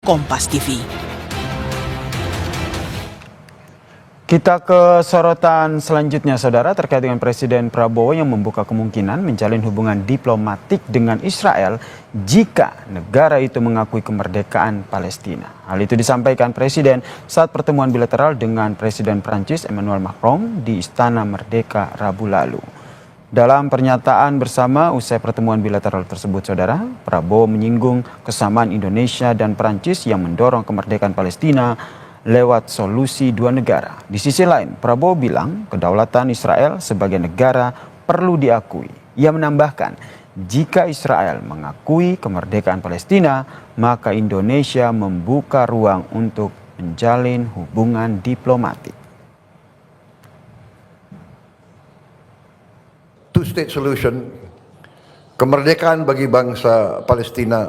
Kompas TV. Kita ke sorotan selanjutnya, saudara, terkait dengan Presiden Prabowo yang membuka kemungkinan menjalin hubungan diplomatik dengan Israel jika negara itu mengakui kemerdekaan Palestina. Hal itu disampaikan Presiden saat pertemuan bilateral dengan Presiden Prancis Emmanuel Macron di Istana Merdeka Rabu lalu. Dalam pernyataan bersama usai pertemuan bilateral tersebut, saudara, Prabowo menyinggung kesamaan Indonesia dan Prancis yang mendorong kemerdekaan Palestina lewat solusi dua negara. Di sisi lain, Prabowo bilang kedaulatan Israel sebagai negara perlu diakui. Ia menambahkan, jika Israel mengakui kemerdekaan Palestina, maka Indonesia membuka ruang untuk menjalin hubungan diplomatik. Two-state solution, kemerdekaan bagi bangsa Palestina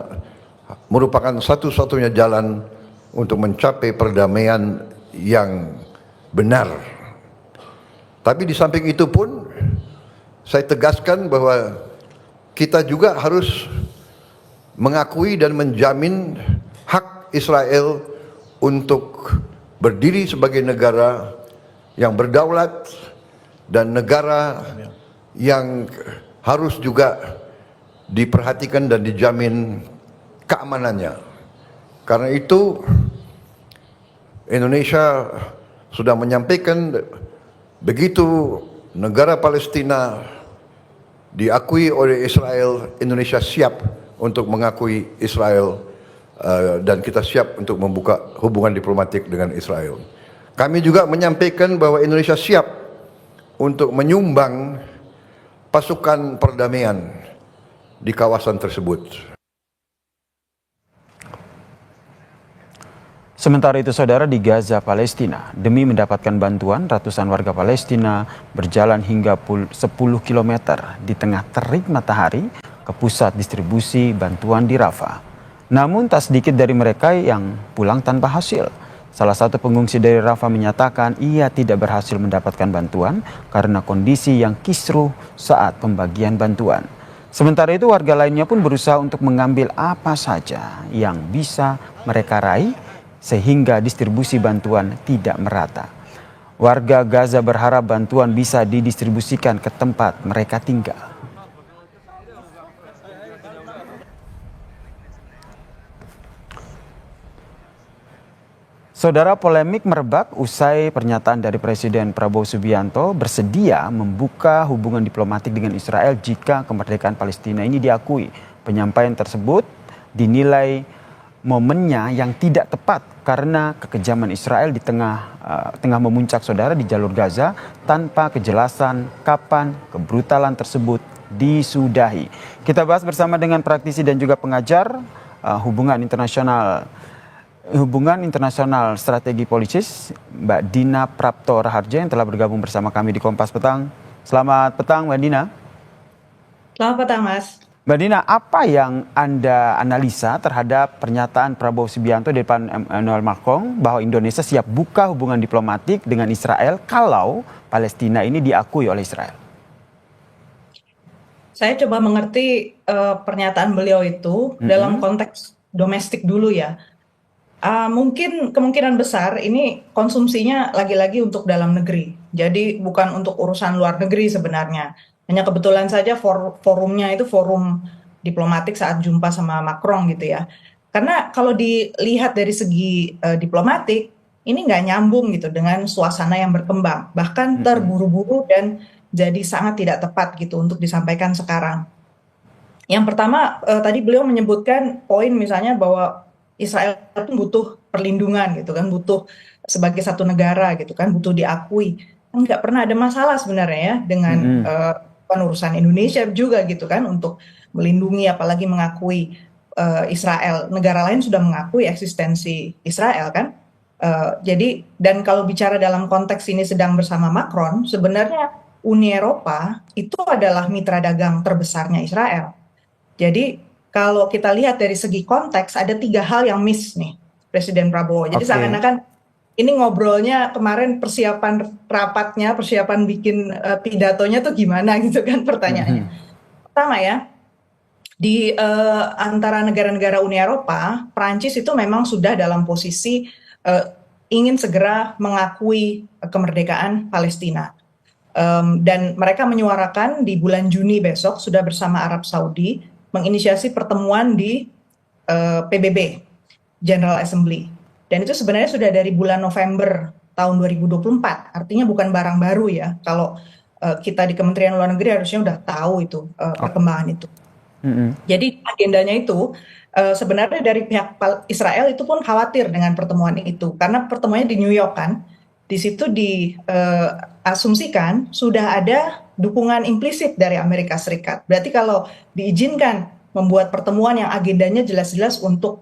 merupakan satu-satunya jalan untuk mencapai perdamaian yang benar. Tapi di samping itu pun saya tegaskan bahwa kita juga harus mengakui dan menjamin hak Israel untuk berdiri sebagai negara yang berdaulat dan negara yang harus juga diperhatikan dan dijamin keamanannya. Karena itu Indonesia sudah menyampaikan begitu negara Palestina diakui oleh Israel, Indonesia siap untuk mengakui Israel dan kita siap untuk membuka hubungan diplomatik dengan Israel. Kami juga menyampaikan bahwa Indonesia siap untuk menyumbang pasukan perdamaian di kawasan tersebut. Sementara itu, saudara, di Gaza, Palestina, demi mendapatkan bantuan, ratusan warga Palestina berjalan hingga 10 km di tengah terik matahari ke pusat distribusi bantuan di Rafah. Namun tak sedikit dari mereka yang pulang tanpa hasil. Salah satu pengungsi dari Rafah menyatakan ia tidak berhasil mendapatkan bantuan karena kondisi yang kisruh saat pembagian bantuan. Sementara itu, warga lainnya pun berusaha untuk mengambil apa saja yang bisa mereka raih sehingga distribusi bantuan tidak merata. Warga Gaza berharap bantuan bisa didistribusikan ke tempat mereka tinggal. Saudara, polemik merebak usai pernyataan dari Presiden Prabowo Subianto bersedia membuka hubungan diplomatik dengan Israel jika kemerdekaan Palestina ini diakui. Penyampaian tersebut dinilai momennya yang tidak tepat karena kekejaman Israel di tengah memuncak, saudara, di jalur Gaza tanpa kejelasan kapan kebrutalan tersebut disudahi. Kita bahas bersama dengan praktisi dan juga pengajar hubungan internasional strategi politis, Mbak Dina Prapto Raharja, yang telah bergabung bersama kami di Kompas Petang. Selamat petang, Mbak Dina. Selamat petang, Mas. Mbak Dina, apa yang Anda analisa terhadap pernyataan Prabowo Subianto di depan Emmanuel Macron bahwa Indonesia siap buka hubungan diplomatik dengan Israel kalau Palestina ini diakui oleh Israel? Saya coba mengerti pernyataan beliau itu dalam konteks domestik dulu ya. Mungkin kemungkinan besar ini konsumsinya lagi-lagi untuk dalam negeri. Jadi bukan untuk urusan luar negeri sebenarnya. Hanya kebetulan saja forumnya itu forum diplomatik saat jumpa sama Macron gitu ya. Karena kalau dilihat dari segi diplomatik, ini nggak nyambung gitu dengan suasana yang berkembang. Bahkan terburu-buru dan jadi sangat tidak tepat gitu untuk disampaikan sekarang. Yang pertama, tadi beliau menyebutkan poin misalnya bahwa Israel itu butuh perlindungan gitu kan, butuh sebagai satu negara gitu kan, butuh diakui. Nggak pernah ada masalah sebenarnya ya dengan urusan Indonesia juga gitu kan untuk melindungi apalagi mengakui Israel. Negara lain sudah mengakui eksistensi Israel kan. Jadi dan kalau bicara dalam konteks ini sedang bersama Macron, sebenarnya Uni Eropa itu adalah mitra dagang terbesarnya Israel. Jadi kalau kita lihat dari segi konteks ada 3 hal yang miss nih Presiden Prabowo. Jadi seakan-akan ini ngobrolnya kemarin persiapan rapatnya, persiapan bikin pidatonya tuh gimana gitu kan pertanyaannya. Pertama ya, Antara negara-negara Uni Eropa, Prancis itu memang sudah dalam posisi eh, ingin segera mengakui kemerdekaan Palestina. Dan mereka menyuarakan di bulan Juni besok sudah bersama Arab Saudi menginisiasi pertemuan di PBB, General Assembly. Dan itu sebenarnya sudah dari bulan November tahun 2024, artinya bukan barang baru ya. Kalau kita di Kementerian Luar Negeri harusnya udah tahu itu perkembangan itu. Jadi agendanya itu sebenarnya dari pihak Israel itu pun khawatir dengan pertemuan itu karena pertemuannya di New York kan. Di situ diasumsikan sudah ada dukungan implisit dari Amerika Serikat. Berarti kalau diizinkan membuat pertemuan yang agendanya jelas-jelas untuk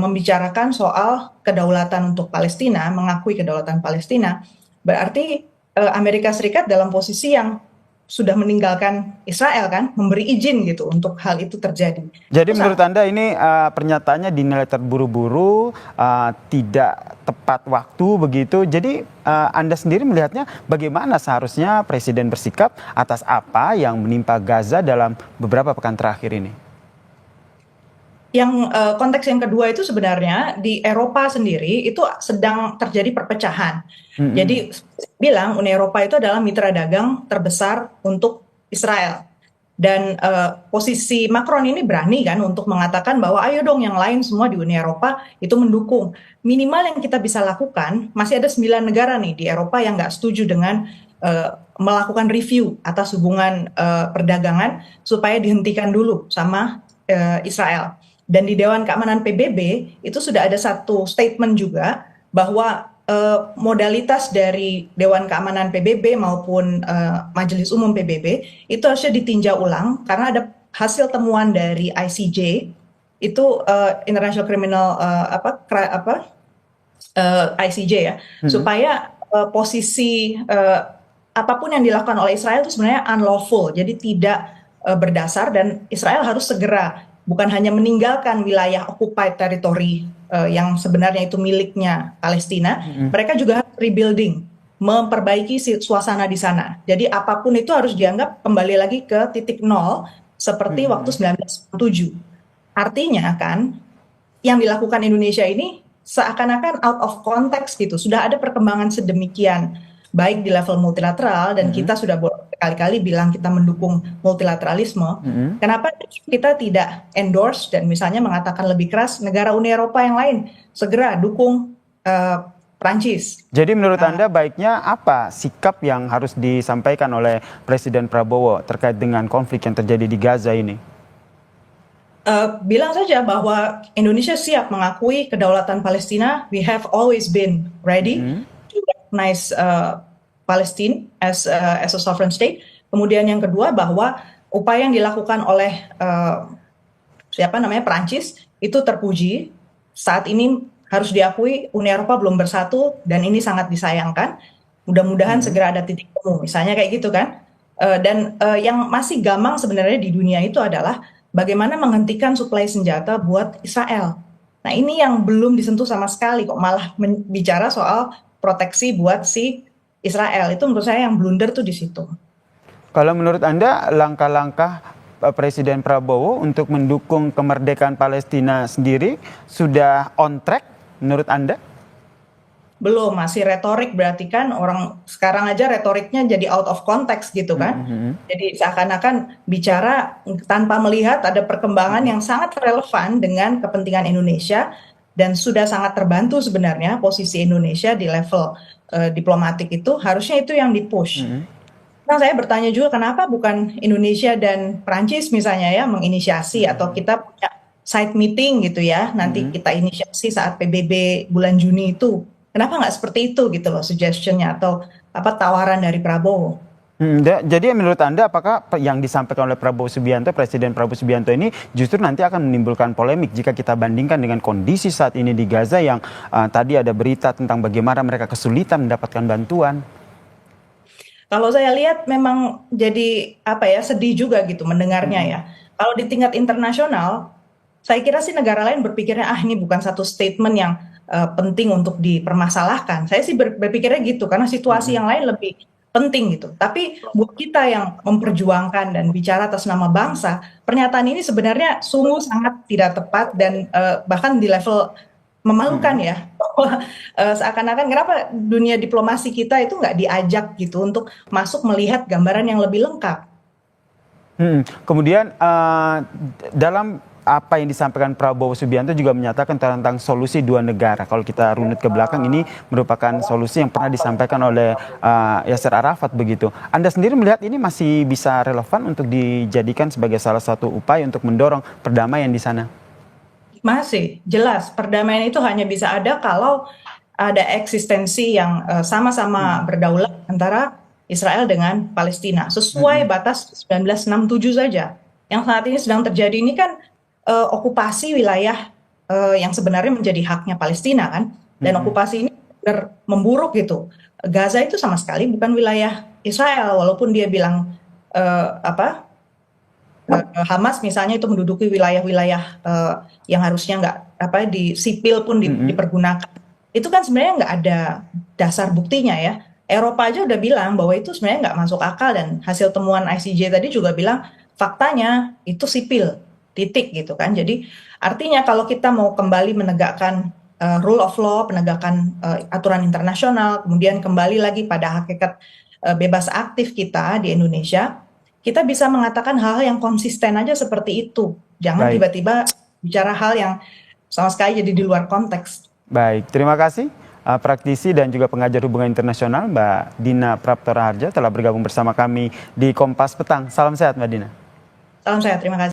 membicarakan soal kedaulatan untuk Palestina, mengakui kedaulatan Palestina, berarti Amerika Serikat dalam posisi yang sudah meninggalkan Israel kan, memberi izin gitu untuk hal itu terjadi. Jadi menurut Anda ini pernyataannya dinilai terburu-buru, tidak tepat waktu begitu. Jadi Anda sendiri melihatnya bagaimana seharusnya Presiden bersikap atas apa yang menimpa Gaza dalam beberapa pekan terakhir ini? Yang konteks yang kedua itu sebenarnya di Eropa sendiri itu sedang terjadi perpecahan. Jadi bilang Uni Eropa itu adalah mitra dagang terbesar untuk Israel. Dan posisi Macron ini berani kan untuk mengatakan bahwa ayo dong yang lain semua di Uni Eropa itu mendukung. Minimal yang kita bisa lakukan, masih ada 9 negara nih di Eropa yang nggak setuju dengan melakukan review atas hubungan perdagangan supaya dihentikan dulu sama Israel. Dan di Dewan Keamanan PBB itu sudah ada satu statement juga bahwa modalitas dari Dewan Keamanan PBB maupun Majelis Umum PBB itu harusnya ditinjau ulang karena ada hasil temuan dari ICJ itu International Criminal ICJ ya, supaya posisi apapun yang dilakukan oleh Israel itu sebenarnya unlawful, jadi tidak berdasar dan Israel harus segera bukan hanya meninggalkan wilayah occupied territory yang sebenarnya itu miliknya Palestina, mereka juga harus rebuilding, memperbaiki suasana di sana. Jadi apapun itu harus dianggap kembali lagi ke titik nol seperti waktu 1947. Artinya kan yang dilakukan Indonesia ini seakan-akan out of context gitu. Sudah ada perkembangan sedemikian baik di level multilateral dan kita sudah berkali-kali bilang kita mendukung multilateralisme. Kenapa kita tidak endorse dan misalnya mengatakan lebih keras negara Uni Eropa yang lain segera dukung Prancis. Jadi menurut Anda baiknya apa sikap yang harus disampaikan oleh Presiden Prabowo terkait dengan konflik yang terjadi di Gaza ini? Bilang saja bahwa Indonesia siap mengakui kedaulatan Palestina. We have always been ready to recognize Palestine as a sovereign state. Kemudian yang kedua bahwa upaya yang dilakukan oleh Prancis itu terpuji. Saat ini harus diakui Uni Eropa belum bersatu dan ini sangat disayangkan. Mudah-mudahan segera ada titik temu, misalnya kayak gitu kan. Dan yang masih gamang sebenarnya di dunia itu adalah bagaimana menghentikan suplai senjata buat Israel. Nah ini yang belum disentuh sama sekali kok, malah bicara soal proteksi buat si Israel. Itu menurut saya yang blunder tuh di situ. Kalau menurut Anda langkah-langkah Presiden Prabowo untuk mendukung kemerdekaan Palestina sendiri sudah on track menurut Anda? Belum, masih retorik, berarti kan orang sekarang aja retoriknya jadi out of context gitu kan. Jadi seakan-akan bicara tanpa melihat ada perkembangan yang sangat relevan dengan kepentingan Indonesia dan sudah sangat terbantu sebenarnya posisi Indonesia di level diplomatik itu, harusnya itu yang di-push. Nah saya bertanya juga kenapa bukan Indonesia dan Prancis misalnya ya menginisiasi atau kita punya side meeting gitu ya, nanti kita inisiasi saat PBB bulan Juni itu. Kenapa nggak seperti itu gitu loh suggestionnya atau tawaran dari Prabowo? Jadi menurut Anda apakah yang disampaikan oleh Prabowo Subianto, Presiden Prabowo Subianto ini justru nanti akan menimbulkan polemik jika kita bandingkan dengan kondisi saat ini di Gaza yang tadi ada berita tentang bagaimana mereka kesulitan mendapatkan bantuan? Kalau saya lihat memang jadi sedih juga gitu mendengarnya ya. Kalau di tingkat internasional, saya kira sih negara lain berpikirnya ini bukan satu statement yang penting untuk dipermasalahkan. Saya sih berpikirnya gitu karena situasi yang lain lebih penting gitu. Tapi buat kita yang memperjuangkan dan bicara atas nama bangsa, pernyataan ini sebenarnya sungguh sangat tidak tepat dan bahkan di level memalukan ya. Bahwa seakan-akan kenapa dunia diplomasi kita itu nggak diajak gitu untuk masuk melihat gambaran yang lebih lengkap. Kemudian dalam apa yang disampaikan Prabowo Subianto juga menyatakan tentang solusi dua negara. Kalau kita runut ke belakang, ini merupakan solusi yang pernah disampaikan oleh Yasser Arafat begitu. Anda sendiri melihat ini masih bisa relevan untuk dijadikan sebagai salah satu upaya untuk mendorong perdamaian di sana? Masih jelas perdamaian itu hanya bisa ada kalau ada eksistensi yang sama-sama berdaulat antara Israel dengan Palestina sesuai batas 1967 saja. Yang saat ini sedang terjadi ini kan okupasi wilayah yang sebenarnya menjadi haknya Palestina kan, dan okupasi ini benar memburuk gitu. Gaza itu sama sekali bukan wilayah Israel walaupun dia bilang Hamas misalnya itu menduduki wilayah-wilayah yang harusnya nggak di sipil pun dipergunakan. Itu kan sebenarnya nggak ada dasar buktinya ya. Eropa aja udah bilang bahwa itu sebenarnya nggak masuk akal, dan hasil temuan ICJ tadi juga bilang faktanya itu sipil, titik gitu kan. Jadi artinya kalau kita mau kembali menegakkan rule of law, penegakan aturan internasional, kemudian kembali lagi pada hakikat bebas aktif kita di Indonesia, kita bisa mengatakan hal-hal yang konsisten aja seperti itu. Jangan tiba-tiba bicara hal yang sama sekali jadi di luar konteks. Baik, terima kasih. Praktisi dan juga pengajar hubungan internasional Mbak Dina Praptora Harja telah bergabung bersama kami di Kompas Petang. Salam sehat Mbak Dina. Salam sehat, terima kasih.